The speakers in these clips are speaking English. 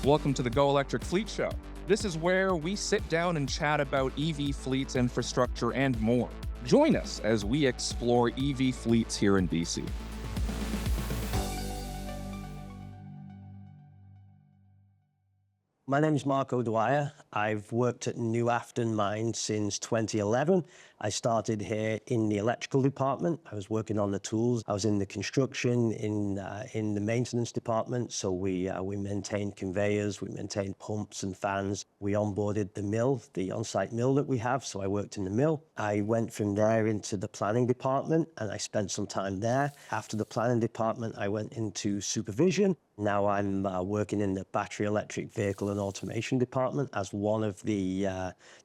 Welcome to the Go Electric Fleet Show. This is where we sit down and chat about EV fleets, infrastructure, and more. Join us as we explore EV fleets here in BC. My name is Mark O'Dwyer. I've worked at New Afton Mine since 2011. I started here in the electrical department. I was working on the tools. I was in the construction, in the maintenance department. So we maintained conveyors, we maintained pumps and fans. We onboarded the mill, the on-site mill that we have. So I worked in the mill. I went from there into the planning department and I spent some time there. After the planning department, I went into supervision. Now I'm working in the battery electric vehicle and automation department as one of the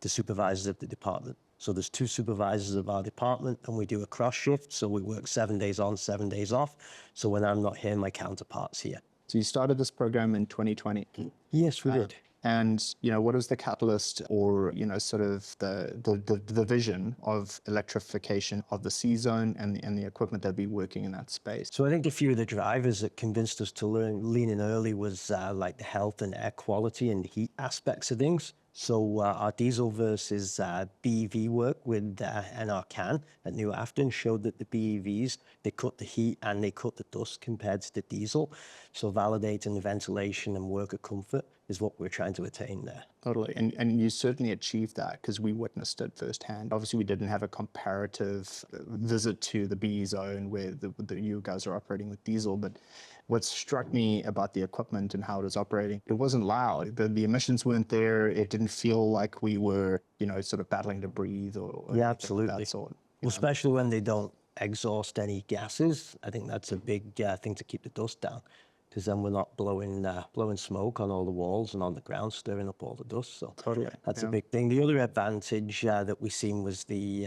supervisors of the department. So there's two supervisors of our department and we do a cross shift. So we work 7 days on, 7 days off. So when I'm not here, my counterpart's here. So you started this program in 2020? Yes, we did. And, what was the catalyst or, sort of the vision of electrification of the C-zone and the equipment that'd be working in that space? So I think a few of the drivers that convinced us to lean in early was like the health and air quality and heat aspects of things. So our diesel versus BEV work with NRCan at New Afton showed that the BEVs, they cut the heat and they cut the dust compared to the diesel. So validating the ventilation and worker comfort is what we're trying to attain there. Totally. And you certainly achieved that because we witnessed it firsthand. Obviously, we didn't have a comparative visit to the BE zone where you guys are operating with diesel, but what struck me about the equipment and how it was operating, it wasn't loud. The emissions weren't there. It didn't feel like we were, sort of battling to breathe or yeah, absolutely. Of that sort. Well, especially when they don't exhaust any gases. I think that's a big thing to keep the dust down, because then we're not blowing smoke on all the walls and on the ground, stirring up all the dust. So totally, that's a big thing. The other advantage that we seen was the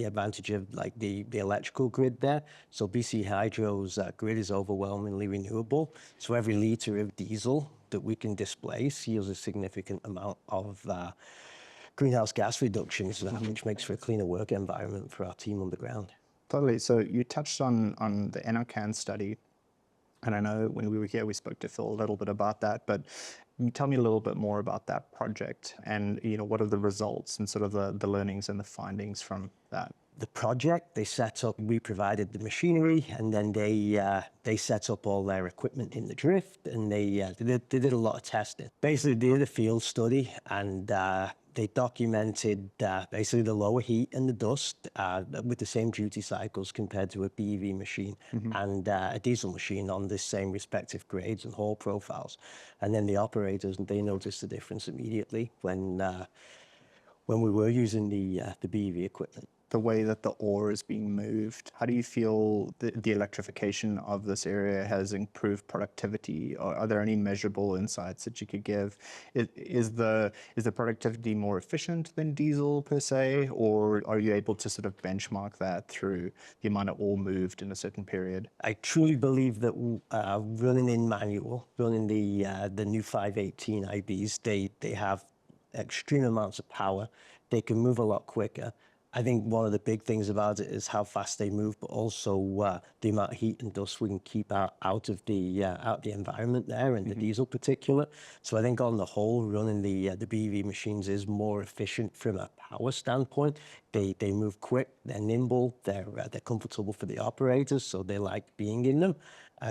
advantage of like the electrical grid there. So BC Hydro's grid is overwhelmingly renewable. So every liter of diesel that we can displace yields a significant amount of greenhouse gas reductions, which makes for a cleaner work environment for our team on the ground. Totally. So you touched on the NRCan study. And I know when we were here, we spoke to Phil a little bit about that, but can you tell me a little bit more about that project and, what are the results and sort of the learnings and the findings from that? The project, they set up, we provided the machinery, and then they set up all their equipment in the drift, and they did a lot of testing. Basically, they did a field study, and they documented basically the lower heat and the dust with the same duty cycles compared to a BEV machine and a diesel machine on the same respective grades and haul profiles. And then the operators, they noticed the difference immediately when we were using the BEV equipment. The way that the ore is being moved, how do you feel the electrification of this area has improved productivity? Or are there any measurable insights that you could give? Is the productivity more efficient than diesel per se, or are you able to sort of benchmark that through the amount of ore moved in a certain period? I truly believe that running in manual, running the new 518 IBs, they have extreme amounts of power. They can move a lot quicker. I think one of the big things about it is how fast they move, but also the amount of heat and dust we can keep out of the environment there, and the diesel particulate. So I think on the whole, running the BEV machines is more efficient from a power standpoint. They move quick, they're nimble, they're comfortable for the operators, so they like being in them.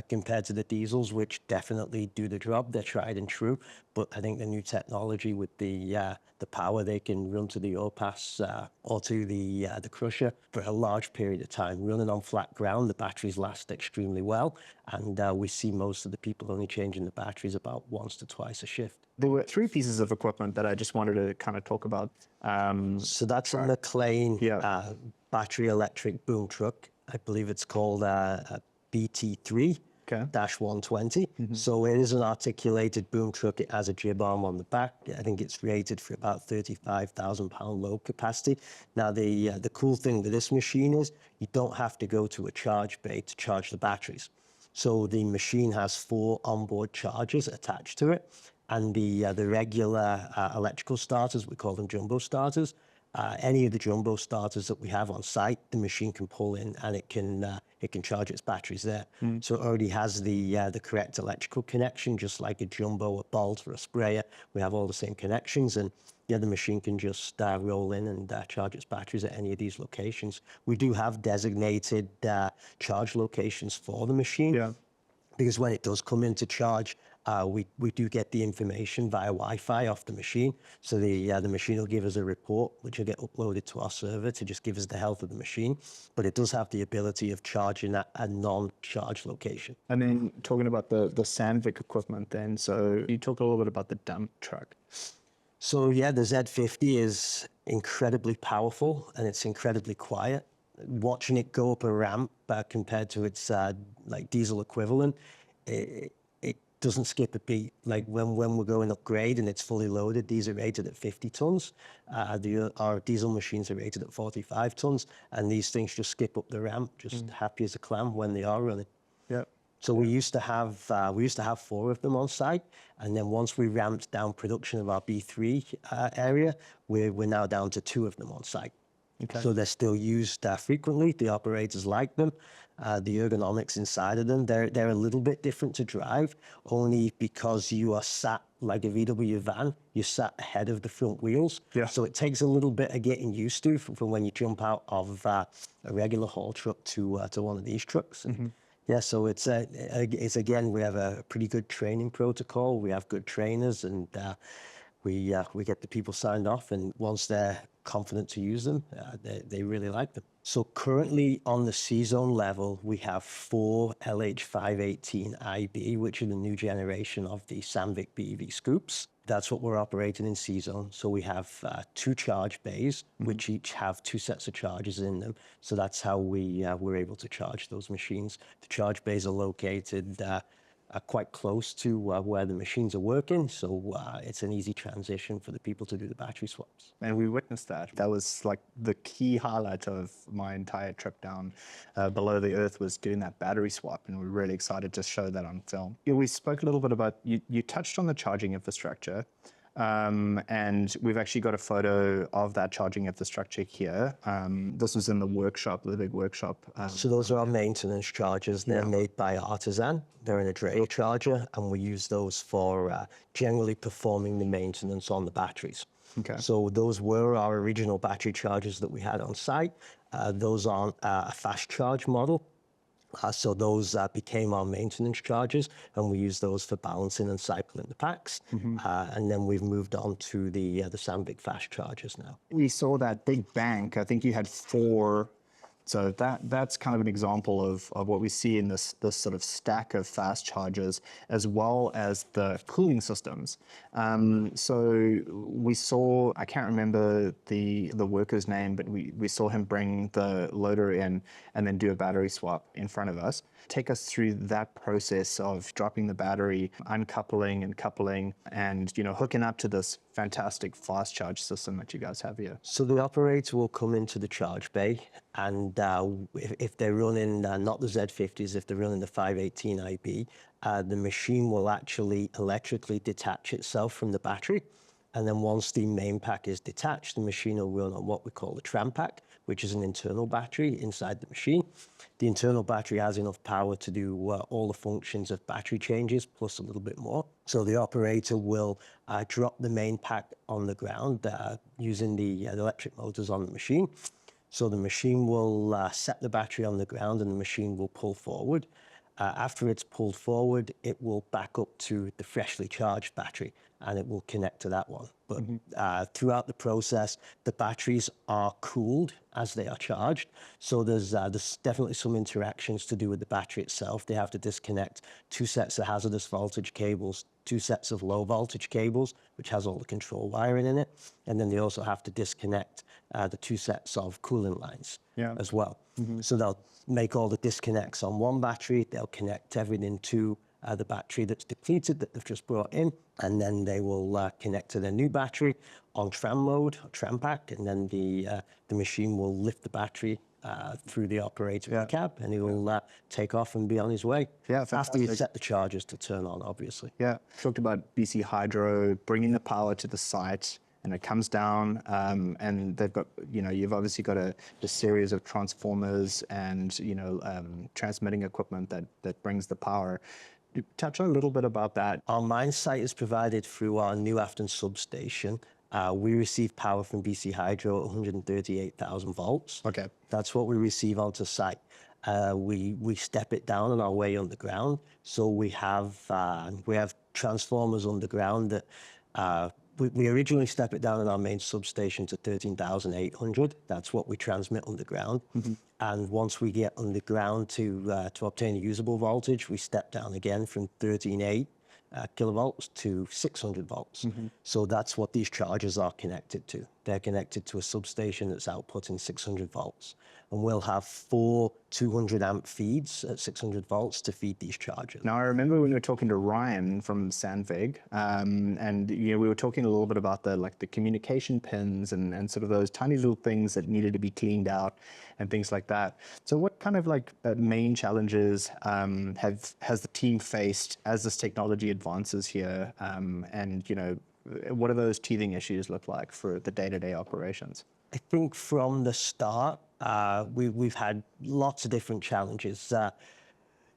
Compared to the diesels, which definitely do the job, they're tried and true. But I think the new technology with the power they can run to the ore pass or to the crusher for a large period of time. Running on flat ground, the batteries last extremely well, and we see most of the people only changing the batteries about once to twice a shift. There were three pieces of equipment that I just wanted to kind of talk about. So that's a McLean battery electric boom truck. I believe it's called BT3. -120. So it is an articulated boom truck. It has a jib arm on the back. I think it's rated for about 35,000 pound load capacity. Now the cool thing with this machine is you don't have to go to a charge bay to charge the batteries. So the machine has 4 onboard chargers attached to it, and the regular electrical starters, we call them jumbo starters, any of the jumbo starters that we have on site, the machine can pull in and it can charge its batteries there. So it already has the correct electrical connection, just like a jumbo, a bolt, or a sprayer. We have all the same connections, and yeah, the machine can just roll in and charge its batteries at any of these locations. We do have designated charge locations for the machine. Yeah. Because when it does come in to charge, we do get the information via Wi-Fi off the machine. So the machine will give us a report, which will get uploaded to our server to just give us the health of the machine. But it does have the ability of charging at a non-charge location. And then talking about the Sandvik equipment then, so you talk a little bit about the dump truck. So yeah, the Z50 is incredibly powerful and it's incredibly quiet. Watching it go up a ramp compared to its like diesel equivalent, it doesn't skip a beat. Like when we're going upgrade and it's fully loaded, these are rated at 50 tons. Our diesel machines are rated at 45 tons, and these things just skip up the ramp, just happy as a clam when they are running. Yeah. So we used to have 4 of them on site, and then once we ramped down production of our B3 area, we're now down to 2 of them on site. Okay. So they're still used frequently. The operators like them. The ergonomics inside of them, they're a little bit different to drive, only because you are sat like a VW van. You're sat ahead of the front wheels. Yeah. So it takes a little bit of getting used to from when you jump out of a regular haul truck to one of these trucks. Yeah, so it's again, we have a pretty good training protocol. We have good trainers, and we get the people signed off, and once they're confident to use them, they really like them. So currently on the C-Zone level, we have 4 LH518IB, which are the new generation of the Sandvik BEV scoops. That's what we're operating in C-Zone. So we have 2 charge bays, which each have 2 sets of chargers in them. So that's how we're able to charge those machines. The charge bays are located quite close to where the machines are working, so it's an easy transition for the people to do the battery swaps. And we witnessed that. That was like the key highlight of my entire trip down below the earth, was doing that battery swap, and we're really excited to show that on film. Yeah, we spoke a little bit about, you touched on the charging infrastructure. And we've actually got a photo of that charging infrastructure here. This was in the workshop, the big workshop. So those are our maintenance chargers. They're made by Artisan. They're in a Dray charger, and we use those for generally performing the maintenance on the batteries. Okay. So those were our original battery chargers that we had on site. Those aren't a fast charge model. So those became our maintenance chargers, and we use those for balancing and cycling the packs. And then we've moved on to the Sandvik fast chargers now. We saw that big bank. I think you had 4. So that's kind of an example of what we see in this sort of stack of fast chargers, as well as the cooling systems. So we saw, I can't remember the worker's name, but we saw him bring the loader in and then do a battery swap in front of us. Take us through that process of dropping the battery, uncoupling and coupling, and hooking up to this fantastic fast charge system that you guys have here. So the operator will come into the charge bay, and if they're running not the Z50s, if they're running the 518IB, the machine will actually electrically detach itself from the battery. And then once the main pack is detached, the machine will run on what we call the tram pack, which is an internal battery inside the machine. The internal battery has enough power to do all the functions of battery changes, plus a little bit more. So the operator will drop the main pack on the ground using the electric motors on the machine. So the machine will set the battery on the ground, and the machine will pull forward. After it's pulled forward, it will back up to the freshly charged battery, and it will connect to that one. But throughout the process, the batteries are cooled as they are charged. So there's definitely some interactions to do with the battery itself. They have to disconnect 2 sets of hazardous voltage cables, 2 sets of low voltage cables, which has all the control wiring in it. And then they also have to disconnect the 2 sets of cooling lines as well. So they'll make all the disconnects on one battery. They'll connect everything to the battery that's depleted that they've just brought in, and then they will connect to their new battery on tram mode, or tram pack, and then the machine will lift the battery through the operator cab, and he will take off and be on his way. Yeah, after fantastic. you set the chargers to turn on, obviously. Yeah, talked about BC Hydro bringing the power to the site, and it comes down, and they've got, you've obviously got a series of transformers and, transmitting equipment that brings the power. Touch on a little bit about that. Our mine site is provided through our new Afton substation. We receive power from BC Hydro at 138,000 volts. Okay. That's what we receive onto site. We step it down on our way underground. So we have transformers underground that we originally step it down in our main substation to 13,800. That's what we transmit underground. And once we get underground to obtain a usable voltage, we step down again from 13.8 kilovolts to 600 volts. So that's what these chargers are connected to. They're connected to a substation that's outputting 600 volts. And we'll have 4 200 amp feeds at 600 volts to feed these chargers. Now, I remember when we were talking to Ryan from Sandvig, and we were talking a little bit about the communication pins and sort of those tiny little things that needed to be cleaned out and things like that. So what kind of main challenges has the team faced as this technology advances here? And what do those teething issues look like for the day-to-day operations? I think from the start, we've had lots of different challenges.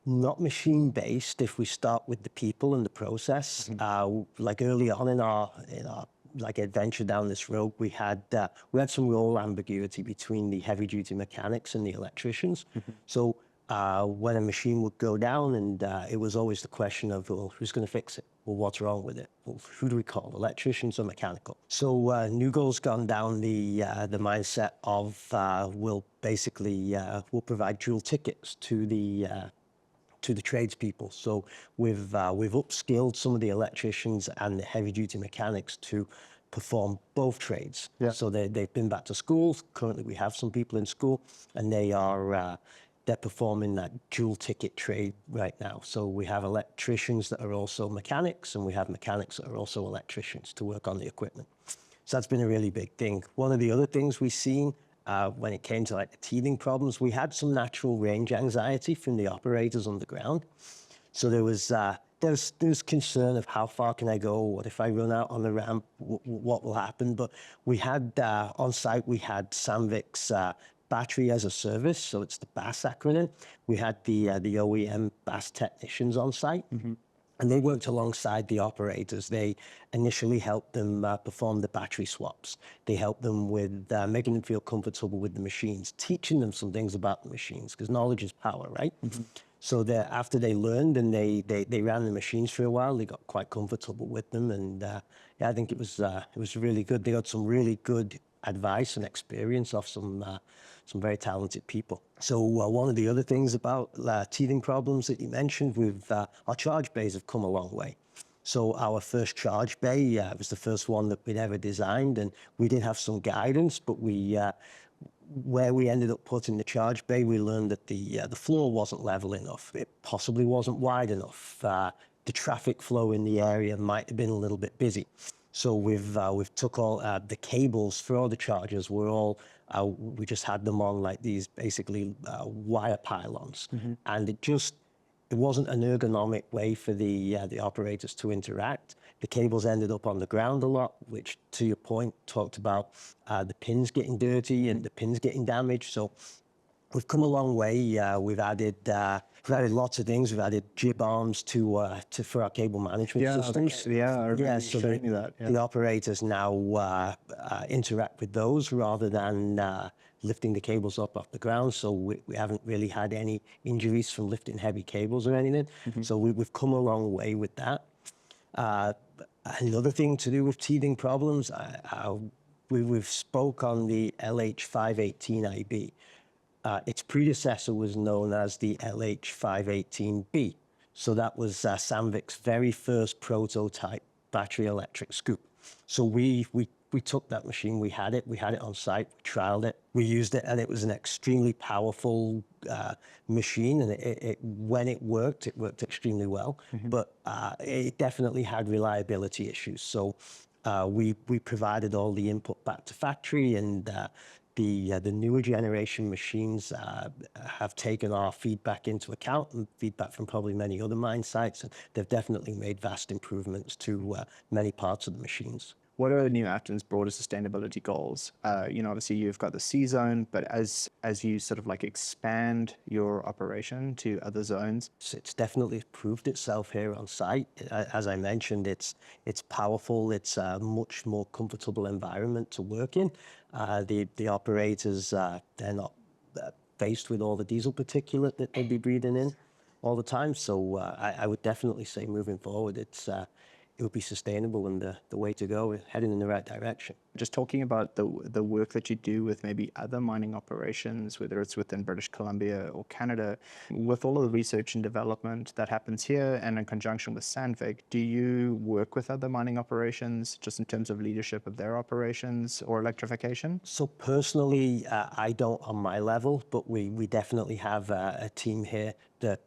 Not machine-based if we start with the people and the process. Like early on in our adventure down this road, we had some role ambiguity between the heavy-duty mechanics and the electricians. So when a machine would go down, and it was always the question of, well, who's going to fix it? Well, what's wrong with it? Well, who do we call, electricians or mechanical? So New Goal's gone down the mindset of we'll provide dual tickets to the tradespeople. So we've upskilled some of the electricians and the heavy-duty mechanics to perform both trades. Yeah. So they've been back to school. Currently, we have some people in school, and they're performing that dual ticket trade right now. So we have electricians that are also mechanics, and we have mechanics that are also electricians to work on the equipment. So that's been a really big thing. One of the other things we've seen when it came to the teething problems, we had some natural range anxiety from the operators underground. So there was concern of how far can I go? What if I run out on the ramp? What will happen? But we had on site, we had Sandvik's battery as a service, so it's the BAS acronym. We had the OEM BAS technicians on site, and they worked alongside the operators. They initially helped them perform the battery swaps. They helped them with making them feel comfortable with the machines, teaching them some things about the machines, because knowledge is power, right? So after they learned and they ran the machines for a while, they got quite comfortable with them, and I think it was really good. They got some really good advice and experience off some very talented people. So one of the other things about teething problems that you mentioned, our charge bays have come a long way. So our first charge bay was the first one that we'd ever designed, and we did have some guidance, but where we ended up putting the charge bay, we learned that the floor wasn't level enough. It possibly wasn't wide enough. The traffic flow in the area might have been a little bit busy. So we've took all the cables for all the chargers. We just had them on these basically wire pylons, and it wasn't an ergonomic way for the operators to interact. The cables ended up on the ground a lot, which, to your point, talked about the pins getting dirty and the pins getting damaged. So we've come a long way. We've added lots of things. We've added jib arms for our cable management systems. I remember So showing me that. the operators now interact with those rather than lifting the cables up off the ground. So we haven't really had any injuries from lifting heavy cables or anything. So we've come a long way with that. Another thing to do with teething problems, we've spoke on the LH518IB. Its predecessor was known as the LH518B. So that was Sandvik's very first prototype battery electric scoop. So we took that machine, we had it on site, we trialed it, we used it, and it was an extremely powerful machine, and when it worked extremely well, but it definitely had reliability issues. So we provided all the input back to factory, and the newer generation machines have taken our feedback into account, and feedback from probably many other mine sites, and they've definitely made vast improvements to many parts of the machines. What are New Afton's broader sustainability goals? Obviously you've got the C zone, but as you sort of like expand your operation to other zones. It's definitely proved itself here on site. As I mentioned, it's powerful. It's a much more comfortable environment to work in. The operators, they're not faced with all the diesel particulate that they'd be breathing in all the time. So I would definitely say moving forward, it would be sustainable and the way to go, heading in the right direction. Just talking about the work that you do with maybe other mining operations, whether it's within British Columbia or Canada, with all of the research and development that happens here and in conjunction with Sandvik, do you work with other mining operations just in terms of leadership of their operations or electrification? So personally, I don't on my level, but we definitely have a team here that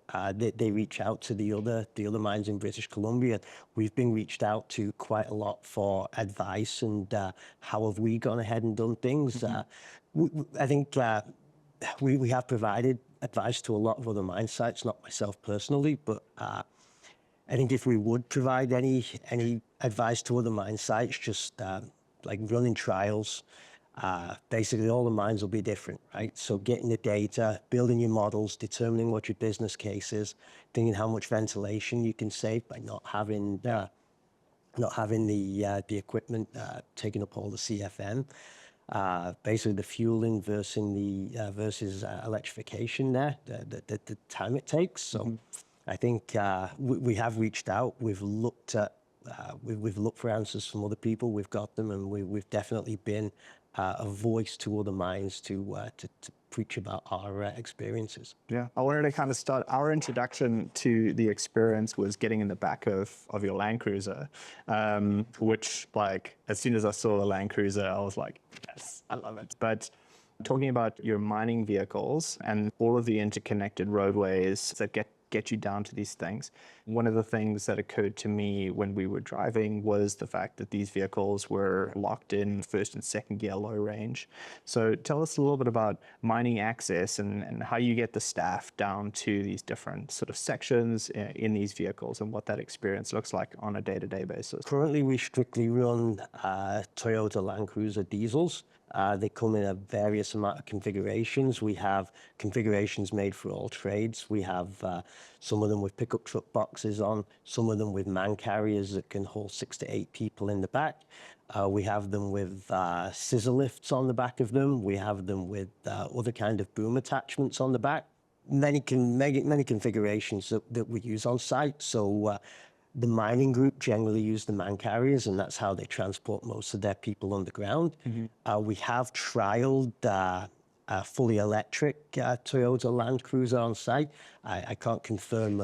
they reach out to the other mines in British Columbia. We've been reached out to quite a lot for advice and how have we gone ahead and done things. I think we have provided advice to a lot of other mine sites, not myself personally, but I think if we would provide any advice to other mine sites, just like running trials, basically all the mines will be different, right? So getting the data, building your models, determining what your business case is, thinking how much ventilation you can save by not having the equipment taking up all the CFM. Basically the fueling versus electrification there, the time it takes. So I think we have reached out. We've looked at we've looked for answers from other people. We've got them, and we've definitely been a voice to other mines to preach about our experiences. Yeah, I wanted to kind of start. Our introduction to the experience was getting in the back of your Land Cruiser, which, like, as soon as I saw the Land Cruiser, I was like, yes, I love it. But talking about your mining vehicles and all of the interconnected roadways that get you down to these things. One of the things that occurred to me when we were driving was the fact that these vehicles were locked in first and second gear low range. So tell us a little bit about mining access and how you get the staff down to these different sort of sections in these vehicles and what that experience looks like on a day-to-day basis. Currently, we strictly run Toyota Land Cruiser diesels. They come in a various amount of configurations. We have configurations made for all trades. We have some of them with pickup truck boxes on, some of them with man carriers that can hold 6 to 8 people in the back. We have them with scissor lifts on the back of them. We have them with other kind of boom attachments on the back. Many configurations that we use on site. So the mining group generally use the man carriers, and that's how they transport most of their people underground. We have trialed fully electric Toyota Land Cruiser on site. I can't confirm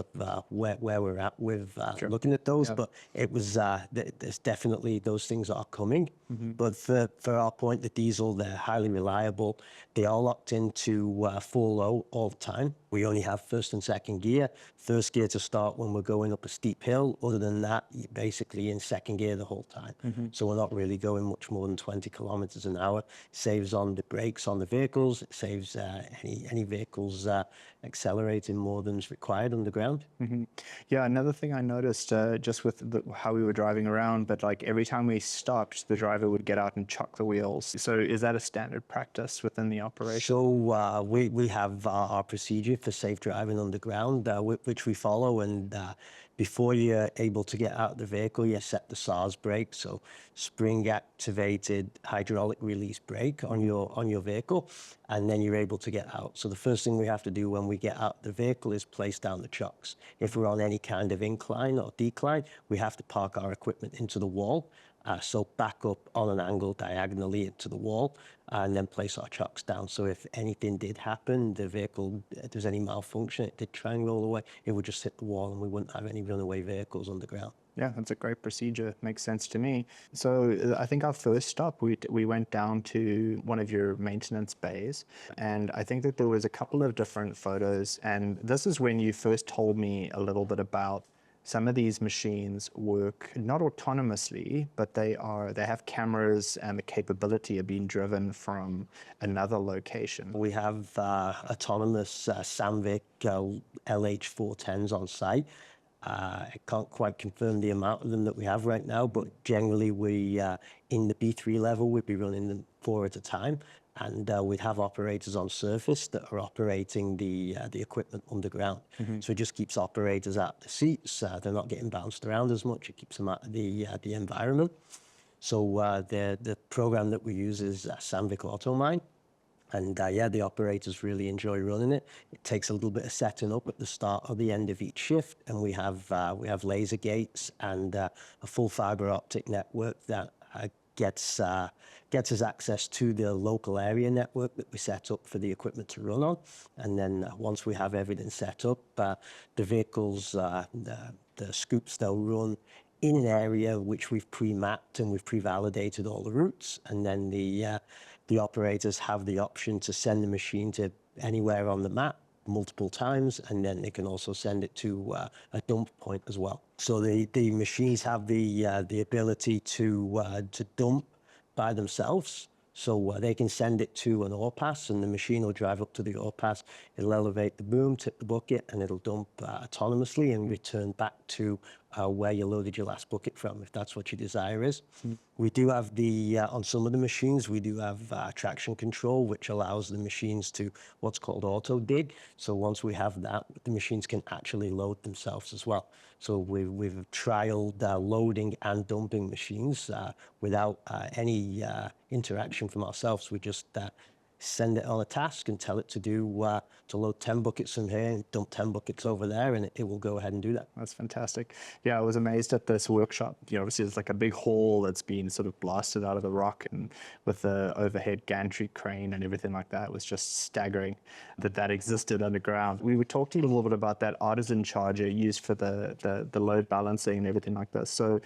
where we're at with looking at those, but it was there's definitely those things are coming. But for our point, the diesel, they're highly reliable. They are locked into full low all the time. We only have first and second gear. First gear to start when we're going up a steep hill. Other than that, you're basically in second gear the whole time. So we're not really going much more than 20 kilometers an hour. Saves on the brakes on the vehicles. It saves any vehicles accelerating more than is required underground. Yeah, another thing I noticed just with how we were driving around, but like every time we stopped, the driver would get out and chuck the wheels. So is that a standard practice within the operation? So we have our procedure for safe driving underground, which we follow, and before you're able to get out of the vehicle, you set the SARS brake, so spring activated hydraulic release brake on your vehicle, and then you're able to get out. So the first thing we have to do when we get out of the vehicle is place down the chocks. If we're on any kind of incline or decline, we have to park our equipment into the wall. So back up on an angle diagonally into the wall, and then place our chocks down. So if anything did happen, the vehicle, if there's any malfunction, it did try and roll away, it would just hit the wall and we wouldn't have any runaway vehicles underground. Yeah, that's a great procedure. Makes sense to me. So I think our first stop, we went down to one of your maintenance bays, and I think that there was a couple of different photos, and this is when you first told me a little bit about some of these machines work not autonomously, but they have cameras and the capability of being driven from another location. We have autonomous Sandvik LH410s on site. I can't quite confirm the amount of them that we have right now, but generally we, in the B3 level, we'd be running them 4 at a time. And we'd have operators on surface that are operating the equipment underground. So it just keeps operators out of the seats. They're not getting bounced around as much. It keeps them out of the environment. So the program that we use is Sandvik Auto Mine. And yeah, the operators really enjoy running it. It takes a little bit of setting up at the start or the end of each shift, and we have laser gates and a full fiber optic network that gets us access to the local area network that we set up for the equipment to run on. And then once we have everything set up, the vehicles, the scoops, they'll run in an area which we've pre-mapped and we've pre-validated all the routes, and then the operators have the option to send the machine to anywhere on the map multiple times, and then they can also send it to a dump point as well. So the machines have the ability to dump by themselves. So they can send it to an ore pass, and the machine will drive up to the ore pass. It'll elevate the boom, tip the bucket, and it'll dump autonomously and return back to where you loaded your last bucket from, if that's what your desire is. We do have on some of the machines, we do have traction control, which allows the machines to what's called auto dig. So once we have that, the machines can actually load themselves as well. So we've trialed loading and dumping machines without any interaction from ourselves. We just send it on a task and tell it to load 10 buckets from here and dump 10 buckets over there, and it will go ahead and do that. That's fantastic. Yeah, I was amazed at this workshop. Obviously it's like a big hall that's been sort of blasted out of the rock, and with the overhead gantry crane and everything like that, it was just staggering that existed underground. We were talking a little bit about that artisan charger used for the load balancing and everything like that. So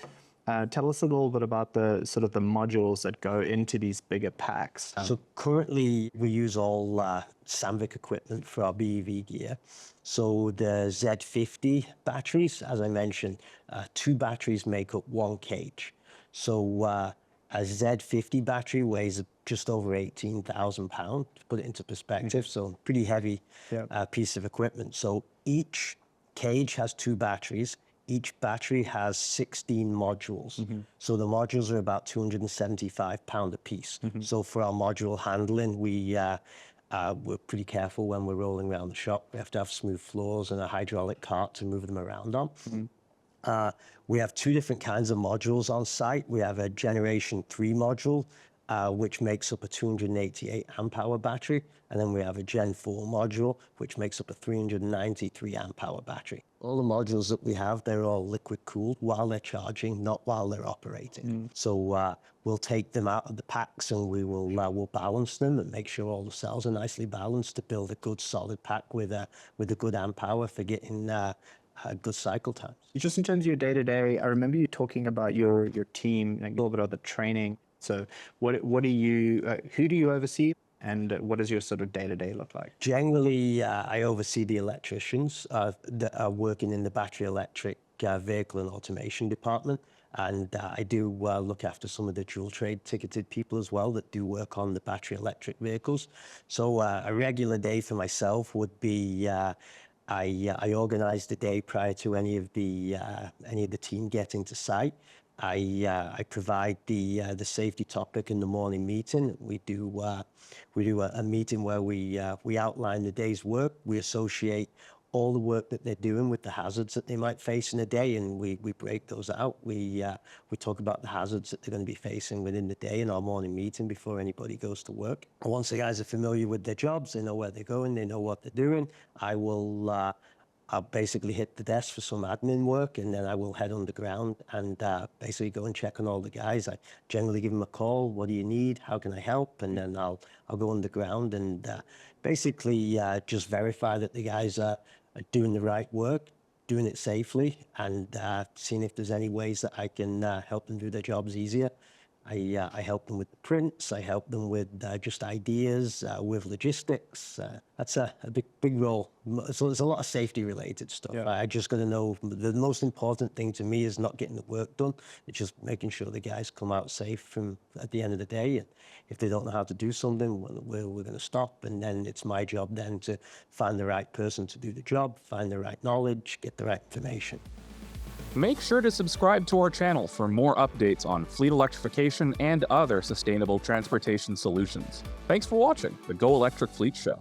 tell us a little bit about the sort of the modules that go into these bigger packs. So currently we use all Sandvik equipment for our BEV gear. So the Z50 batteries, as I mentioned, 2 batteries make up 1 cage. So a Z50 battery weighs just over 18,000 pounds, to put it into perspective. So pretty heavy piece of equipment. So each cage has 2 batteries. Each battery has 16 modules. So the modules are about 275 pounds a piece. So for our module handling, we're pretty careful when we're rolling around the shop. We have to have smooth floors and a hydraulic cart to move them around on. We have 2 different kinds of modules on site. We have a Generation 3 module, which makes up a 288 amp hour battery. And then we have a Gen 4 module, which makes up a 393 amp hour battery. All the modules that we have, they're all liquid cooled while they're charging, not while they're operating. So we'll take them out of the packs and we'll balance them and make sure all the cells are nicely balanced to build a good solid pack with a good amp hour for getting good cycle times. Just in terms of your day-to-day, I remember you talking about your team, like a little bit of the training. So what do you, who do you oversee? And what does your sort of day-to-day look like? Generally, I oversee the electricians that are working in the battery electric vehicle and automation department. And I do look after some of the dual trade ticketed people as well that do work on the battery electric vehicles. So a regular day for myself would be I organize the day prior to any of the team getting to site. I provide the safety topic in the morning meeting. We do a meeting where we outline the day's work. We associate all the work that they're doing with the hazards that they might face in a day, and we break those out. We talk about the hazards that they're going to be facing within the day in our morning meeting before anybody goes to work. And once the guys are familiar with their jobs, they know where they're going, they know what they're doing, I'll basically hit the desk for some admin work, and then I will head underground and basically go and check on all the guys. I generally give them a call. What do you need? How can I help? And then I'll go underground and basically just verify that the guys are doing the right work, doing it safely, and seeing if there's any ways that I can help them do their jobs easier. I help them with the prints. I help them with just ideas, with logistics. That's a big role. So there's a lot of safety related stuff. Yeah. I just got to know the most important thing to me is not getting the work done. It's just making sure the guys come out safe from at the end of the day. And if they don't know how to do something, we're going to stop. And then it's my job then to find the right person to do the job, find the right knowledge, get the right information. Make sure to subscribe to our channel for more updates on fleet electrification and other sustainable transportation solutions. Thanks for watching the Go Electric Fleet Show.